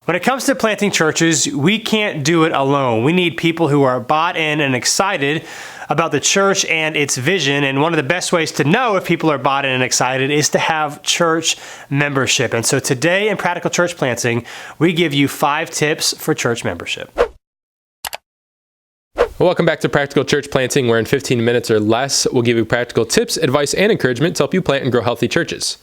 When it comes to planting churches, we can't do it alone. We need people who are bought in and excited about the church and its vision. And one of the best ways to know if people are bought in and excited is to have church membership. And so today in Practical Church Planting, we give you 5 tips for church membership. Welcome back to Practical Church Planting, where in 15 minutes or less, we'll give you practical tips, advice, and encouragement to help you plant and grow healthy churches.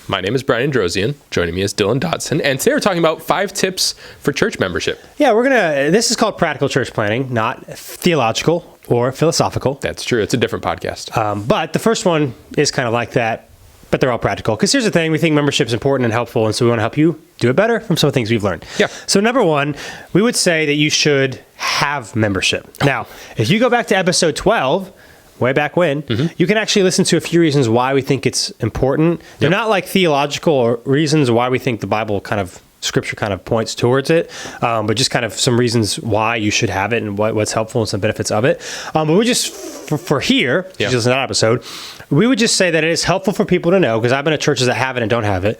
My name is Brian Androsian. Joining me is Dylan Dodson. And today we're talking about 5 tips for church membership. Yeah, this is called Practical Church Planting, not theological or philosophical. That's true. It's a different podcast. But the first one is kind of like that, but they're all practical. Because here's the thing, we think membership is important and helpful, and so we want to help you do it better from some of the things we've learned. Yeah. So number 1, we would say that you should have membership. Now, if you go back to episode 12, way back when, you can actually listen to a few reasons why we think it's important. They're not like theological reasons why we think the Bible Scripture kind of points towards it, but just kind of some reasons why you should have it and what's helpful and some benefits of it. But we just, for here, just listen to that episode, we would just say that it is helpful for people to know, because I've been at churches that have it and don't have it,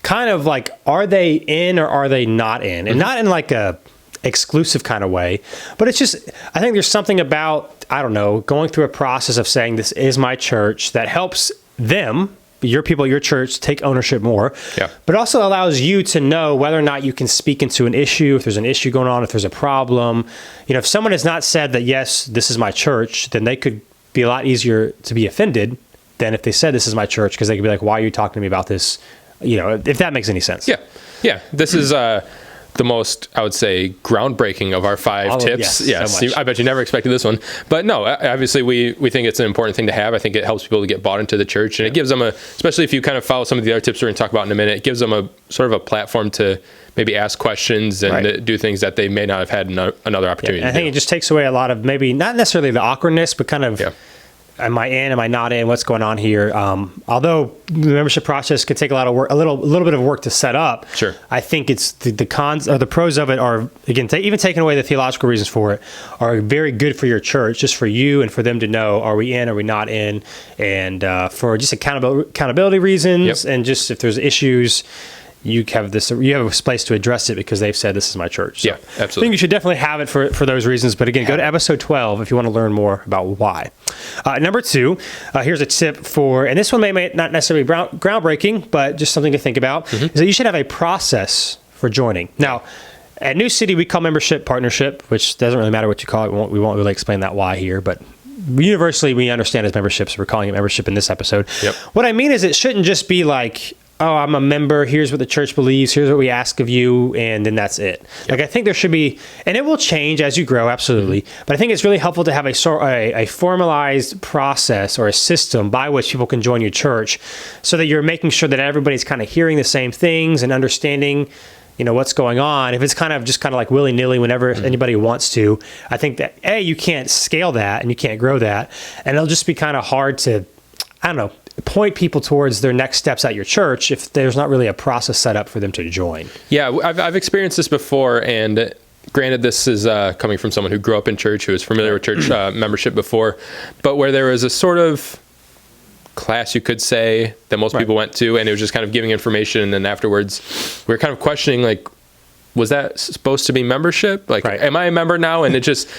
kind of like, are they in or are they not in? And not in like a exclusive kind of way, but it's just, I think there's something about, I don't know, going through a process of saying this is my church that helps them, your people, your church, take ownership more, but also allows you to know whether or not you can speak into an issue, if there's an issue going on, if there's a problem. You know, if someone has not said that, yes, this is my church, then they could be a lot easier to be offended than if they said this is my church, because they could be like, why are you talking to me about this? You know, if that makes any sense. Yeah. This is the most, I would say, groundbreaking of our 5 tips. Yes, so I bet you never expected this one. But no, obviously we think it's an important thing to have. I think it helps people to get bought into the church, and it gives them especially if you kind of follow some of the other tips we're going to talk about in a minute, it gives them a sort of a platform to maybe ask questions and do things that they may not have had another opportunity to do. I think it just takes away a lot of maybe not necessarily the awkwardness, but kind of, am I in? Am I not in? What's going on here? Although the membership process could take a lot of work, a little bit of work to set up. Sure. I think it's the cons or the pros of it are, again, even taking away the theological reasons for it, are very good for your church, just for you and for them to know, are we in? Are we not in? And for just accountability reasons, and just if there's issues, you have a place to address it because they've said this is my church. So absolutely. I think you should definitely have it for those reasons. But again, go to episode 12 if you want to learn more about why. Number 2, here's a tip for, and this one may not necessarily be groundbreaking, but just something to think about, is that you should have a process for joining. Now, at New City, we call membership partnership, which doesn't really matter what you call it. We won't really explain that why here, but universally we understand as membership, so we're calling it membership in this episode. What I mean is it shouldn't just be like, oh, I'm a member, here's what the church believes, here's what we ask of you, and then that's it. Like, I think there should be, and it will change as you grow, absolutely, but I think it's really helpful to have a formalized process or a system by which people can join your church, so that you're making sure that everybody's kind of hearing the same things and understanding, you know, what's going on. If it's kind of like willy-nilly whenever anybody wants to, I think that, you can't scale that and you can't grow that, and it'll just be kind of hard to, I don't know, point people towards their next steps at your church if there's not really a process set up for them to join. Yeah, I've experienced this before, and granted, this is coming from someone who grew up in church, who was familiar with church membership before, but where there was a sort of class, you could say, that most people went to, and it was just kind of giving information, and then afterwards we were kind of questioning, like, was that supposed to be membership? Like, am I a member now? And it just,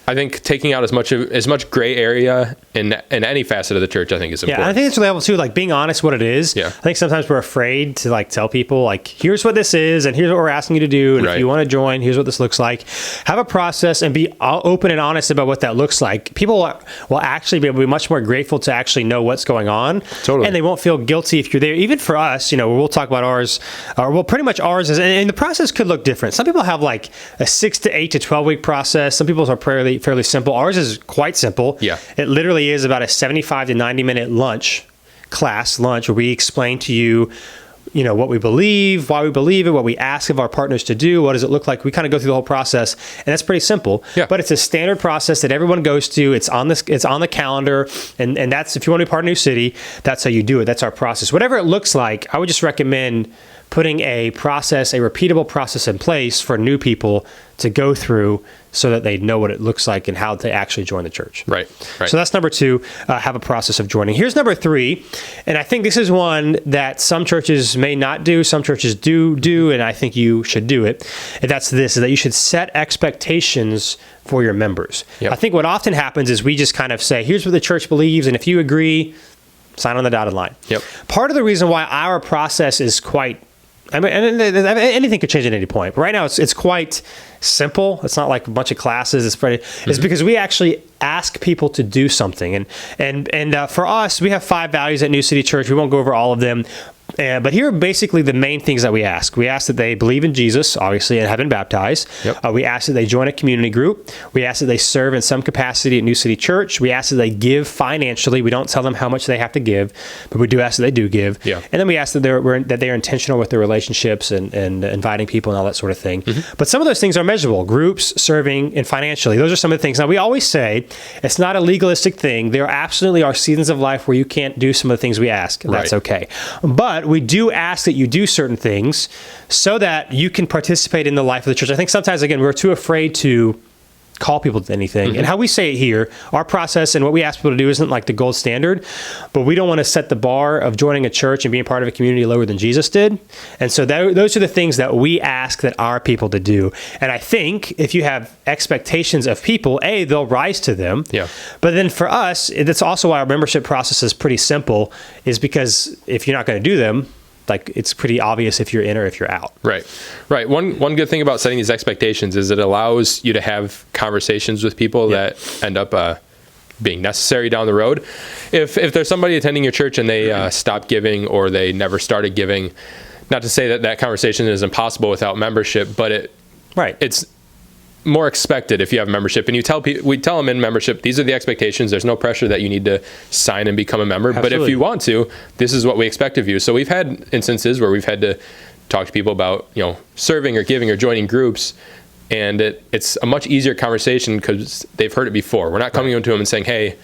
I think taking out as much gray area in any facet of the church, I think is important. Yeah, I think it's really helpful too, like being honest what it is. I think sometimes we're afraid to like tell people like, here's what this is and here's what we're asking you to do. And if you want to join, here's what this looks like. Have a process and be open and honest about what that looks like. People will actually be able to be much more grateful to actually know what's going on. Totally. And they won't feel guilty if you're there. Even for us, you know, we'll talk about ours, pretty much ours is, and the process could look different. Some people have like a 6 to 8 to 12 week process. Some people's are fairly simple. Ours is quite simple. It literally is about a 75 to 90 minute lunch where we explain to you, you know, what we believe, why we believe it, what we ask of our partners to do, what does it look like. We kind of go through the whole process, and that's pretty simple. But it's a standard process that everyone goes to. It's on the calendar, and that's, if you want to be part of New City, that's how you do it. That's our process. Whatever it looks like, I would just recommend putting a repeatable process in place for new people to go through so that they know what it looks like and how to actually join the church. Right. So that's number 2, have a process of joining. Here's number 3, and I think this is one that some churches may not do, some churches do, and I think you should do it. And that's this, is that you should set expectations for your members. Yep. I think what often happens is we just kind of say, here's what the church believes, and if you agree, sign on the dotted line. Yep. Part of the reason why our process is quite, I mean, and anything could change at any point. But right now, it's quite simple. It's not like a bunch of classes. It's because we actually ask people to do something. And for us, we have 5 values at New City Church. We won't go over all of them. But here are basically the main things that we ask. We ask that they believe in Jesus, obviously, and have been baptized. Yep. We ask that they join a community group. We ask that they serve in some capacity at New City Church. We ask that they give financially. We don't tell them how much they have to give, but we do ask that they do give. Yeah. And then we ask that they're intentional with their relationships and inviting people and all that sort of thing. But some of those things are measurable. Groups, serving, and financially. Those are some of the things. Now, we always say it's not a legalistic thing. There absolutely are seasons of life where you can't do some of the things we ask. And that's okay. But we do ask that you do certain things so that you can participate in the life of the church. I think sometimes, again, we're too afraid to call people to anything. And how we say it here, our process and what we ask people to do isn't like the gold standard, but we don't want to set the bar of joining a church and being part of a community lower than Jesus did. And so those are the things that we ask that our people to do. And I think if you have expectations of people, they'll rise to them. Yeah. But then for us, that's also why our membership process is pretty simple, is because if you're not going to do them, like, it's pretty obvious if you're in or if you're out. Right. One good thing about setting these expectations is it allows you to have conversations with people that end up being necessary down the road. If there's somebody attending your church and they stop giving or they never started giving, not to say that conversation is impossible without membership, but it's more expected if you have membership, and we tell them in membership, these are the expectations. There's no pressure that you need to sign and become a member. Absolutely. But if you want to, this is what we expect of you. So we've had instances where we've had to talk to people about, serving or giving or joining groups, and it's a much easier conversation because they've heard it before. We're not coming into them and saying, hey,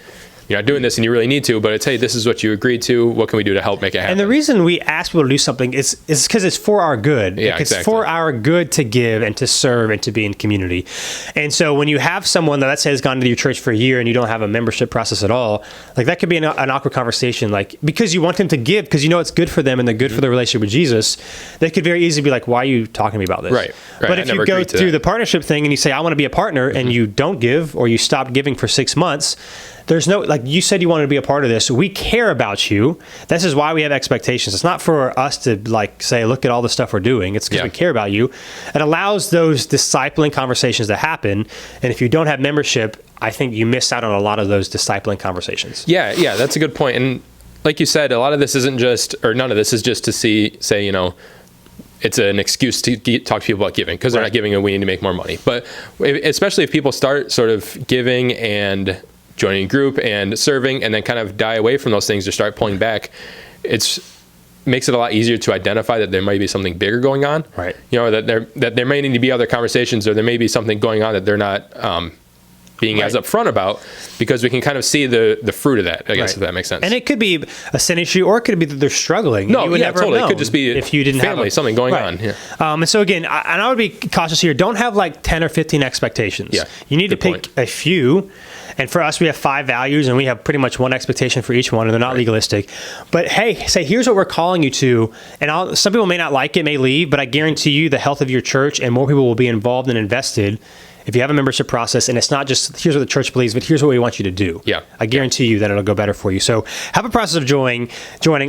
you're not doing this and you really need to, but it's, hey, this is what you agreed to. What can we do to help make it happen? And the reason we ask people to do something is because it's for our good. Yeah, It's exactly. for our good to give and to serve and to be in community. And so when you have someone that, let's say, has gone to your church for a year and you don't have a membership process at all, like, that could be an awkward conversation. Like, because you want them to give because you know it's good for them and they're good for their relationship with Jesus, they could very easily be like, why are you talking to me about this? Right. But if you go through the partnership thing and you say, I want to be a partner, and you don't give, or you stop giving for 6 months, there's no, like you said, you wanted to be a part of this. We care about you. This is why we have expectations. It's not for us to like say, look at all the stuff we're doing. It's because we care about you. It allows those discipling conversations to happen. And if you don't have membership, I think you miss out on a lot of those discipling conversations. Yeah, that's a good point. And like you said, a lot of this isn't just, or none of this is just to say, it's an excuse to talk to people about giving because they're not giving and we need to make more money. But especially if people start sort of giving and joining a group and serving and then kind of die away from those things or start pulling back, makes it a lot easier to identify that there might be something bigger going on. Right. That there may need to be other conversations, or there may be something going on that they're not being as upfront about, because we can kind of see the fruit of that, I guess, if that makes sense. And it could be a sin issue, or it could be that they're struggling. No, you would never totally. know It could just be if you didn't family, have something going on. Yeah. And so again, I would be cautious here. Don't have like 10 or 15 expectations. Yeah. You need to pick a few. And for us, we have 5 values, and we have pretty much one expectation for each one, and they're not legalistic. But hey, say, here's what we're calling you to. And some people may not like it, may leave, but I guarantee you the health of your church and more people will be involved and invested if you have a membership process, and it's not just here's what the church believes, but here's what we want you to do. Yeah. I guarantee you that it'll go better for you. So have a process of joining.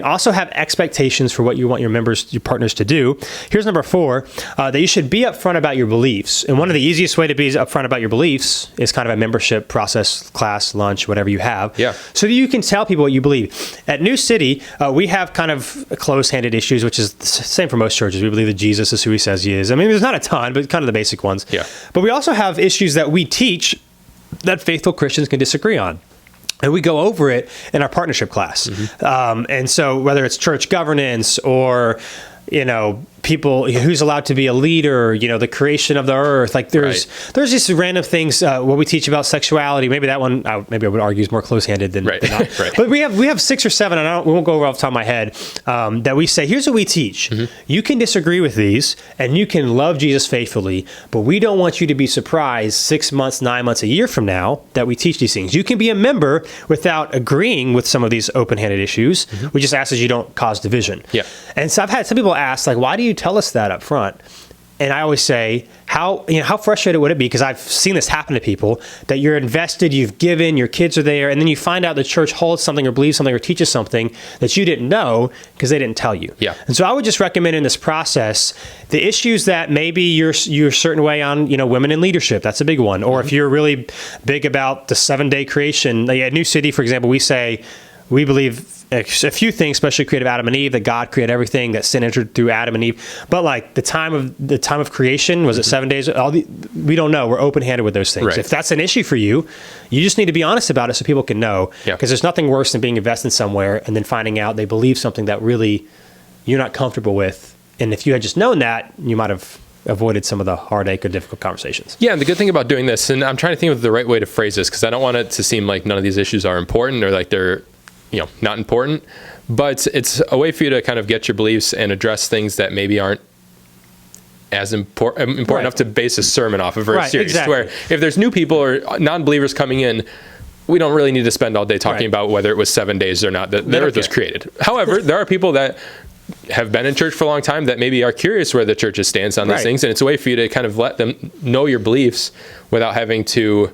Also have expectations for what you want your members, your partners to do. Here's number 4, that you should be upfront about your beliefs. And one of the easiest way to be upfront about your beliefs is kind of a membership process, class, lunch, whatever you have. Yeah. So that you can tell people what you believe. At New City, we have kind of close-handed issues, which is the same for most churches. We believe that Jesus is who he says he is. I mean, there's not a ton, but kind of the basic ones. Yeah. But we also have issues that we teach that faithful Christians can disagree on. And we go over it in our partnership class. And so whether it's church governance or people who's allowed to be a leader, the creation of the earth. Like there's just random things. What we teach about sexuality, maybe that one, maybe I would argue is more close-handed than not. Right. But we have 6 or 7, and we won't go over off the top of my head, that we say, here's what we teach. You can disagree with these, and you can love Jesus faithfully, but we don't want you to be surprised 6 months, 9 months, a year from now that we teach these things. You can be a member without agreeing with some of these open-handed issues. We just ask that you don't cause division. Yeah. And so I've had some people ask, like, why do you tell us that up front? And I always say, how frustrated would it be? Because I've seen this happen to people, that you're invested, you've given, your kids are there, and then you find out the church holds something or believes something or teaches something that you didn't know because they didn't tell you. Yeah. And so I would just recommend in this process, the issues that maybe you're a certain way on, women in leadership, that's a big one. Or if you're really big about the 7-day creation, like at New City, for example, we believe a few things, especially creative Adam and Eve, that God created everything, that sin entered through Adam and Eve. But like the time of creation, was it 7 days? We don't know. We're open-handed with those things. Right. If that's an issue for you, you just need to be honest about it so people can know. Yeah. Because there's nothing worse than being invested somewhere and then finding out they believe something that really you're not comfortable with. And if you had just known that, you might have avoided some of the heartache or difficult conversations. Yeah, and the good thing about doing this, and I'm trying to think of the right way to phrase this, because I don't want it to seem like none of these issues are important or like they're not important, but it's a way for you to kind of get your beliefs and address things that maybe aren't as important enough to base a sermon off of, or a series. Exactly. Where if there's new people or non-believers coming in, we don't really need to spend all day talking about whether it was 7 days or not that the earth was created. However, there are people that have been in church for a long time that maybe are curious where the church stands on these things, and it's a way for you to kind of let them know your beliefs without having to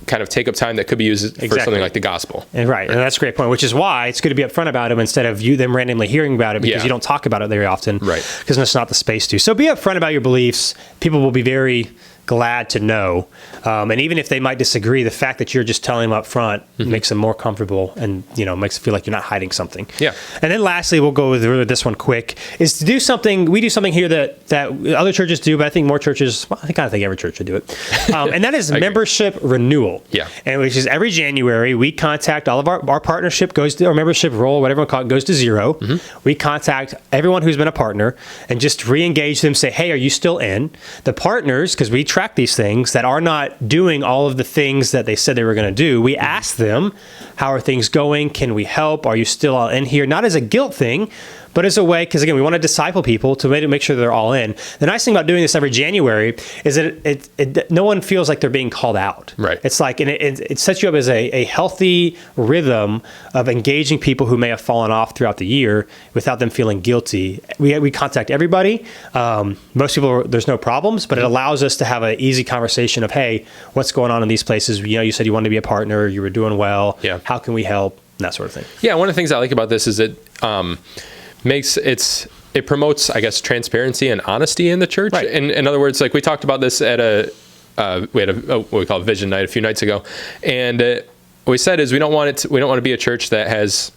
kind of take up time that could be used for something like the gospel. And and that's a great point, which is why it's good to be upfront about them instead of them randomly hearing about it, because you don't talk about it very often, because there's not the space to. So be upfront about your beliefs. People will be very glad to know. And even if they might disagree, the fact that you're just telling them up front makes them more comfortable and, makes it feel like you're not hiding something. Yeah. And then lastly, we'll go with this one quick, is to do something. We do something here that other churches do, but I think more churches, I kind of think every church should do it. And that is membership renewal. Yeah. And which is every January, we contact all of our partnership goes to, our membership roll, whatever we call it, goes to 0. We contact everyone who's been a partner and just re-engage them, say, hey, are you still in? The partners, because we track these things that are not doing all of the things that they said they were going to do, we ask them, how are things going? Can we help? Are you still all in here? Not as a guilt thing, but as a way, because again, we want to disciple people to make sure they're all in. The nice thing about doing this every January is that it no one feels like they're being called out. Right. It's like, and it sets you up as a healthy rhythm of engaging people who may have fallen off throughout the year without them feeling guilty. We contact everybody. Most people, there's no problems, but it allows us to have an easy conversation of, hey, what's going on in these places? You said you wanted to be a partner, you were doing well. Yeah. How can we help? And that sort of thing. Yeah, one of the things I like about this is it promotes, I guess, transparency and honesty in the church. Right. In other words, like we talked about this at we had what we call Vision Night a few nights ago, and what we said is we don't want to be a church that has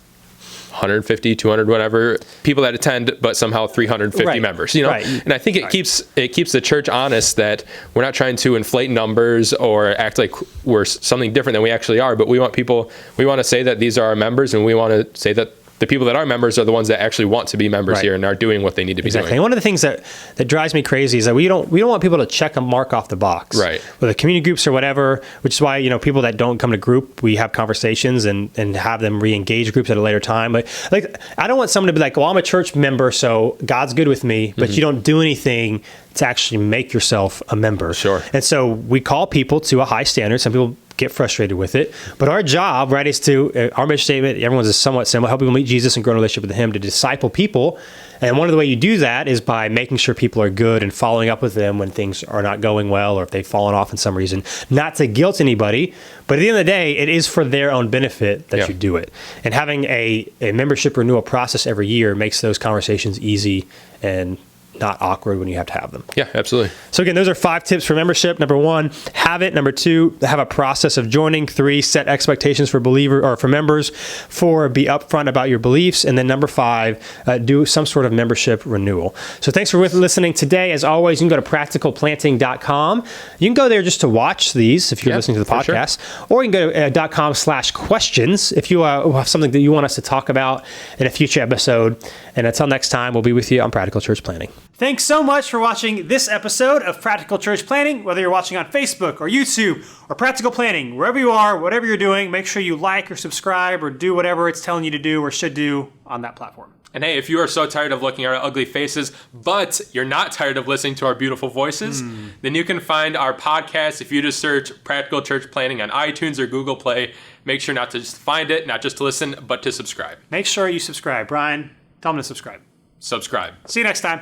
150, 200, whatever people that attend, but somehow 350 members. And I think it keeps the church honest that we're not trying to inflate numbers or act like we're something different than we actually are. But we want to say that these are our members, and we want to say that the people that are members are the ones that actually want to be members here and are doing what they need to be doing. And one of the things that drives me crazy is that we don't want people to check a mark off the box. Right. With the community groups or whatever, which is why, people that don't come to group, we have conversations and have them re-engage groups at a later time. But like, I don't want someone to be like, well, I'm a church member, so God's good with me, but you don't do anything to actually make yourself a member. Sure. And so we call people to a high standard. Some people get frustrated with it, but our job, right, is to, our mission statement, everyone's is somewhat similar, help people meet Jesus and grow in a relationship with him, to disciple people. And one of the way you do that is by making sure people are good and following up with them when things are not going well or if they've fallen off in some reason. Not to guilt anybody, but at the end of the day, it is for their own benefit that you do it. And having a membership renewal process every year makes those conversations easy and not awkward when you have to have them. Yeah, absolutely. So again, those are 5 tips for membership. Number 1, have it. Number 2, have a process of joining. 3, set expectations for members. 4, be upfront about your beliefs. And then number 5, do some sort of membership renewal. So thanks for listening today. As always, you can go to practicalplanting.com. You can go there just to watch these if you're listening to the podcast, or you can go to .com/questions if you have something that you want us to talk about in a future episode. And until next time, we'll be with you on Practical Church Planting. Thanks so much for watching this episode of Practical Church Planting. Whether you're watching on Facebook or YouTube or Practical Planting, wherever you are, whatever you're doing, make sure you like or subscribe or do whatever it's telling you to do or should do on that platform. And hey, if you are so tired of looking at our ugly faces, but you're not tired of listening to our beautiful voices, then you can find our podcast if you just search Practical Church Planting on iTunes or Google Play. Make sure not to just find it, not just to listen, but to subscribe. Make sure you subscribe. Brian, tell them to subscribe. Subscribe. See you next time.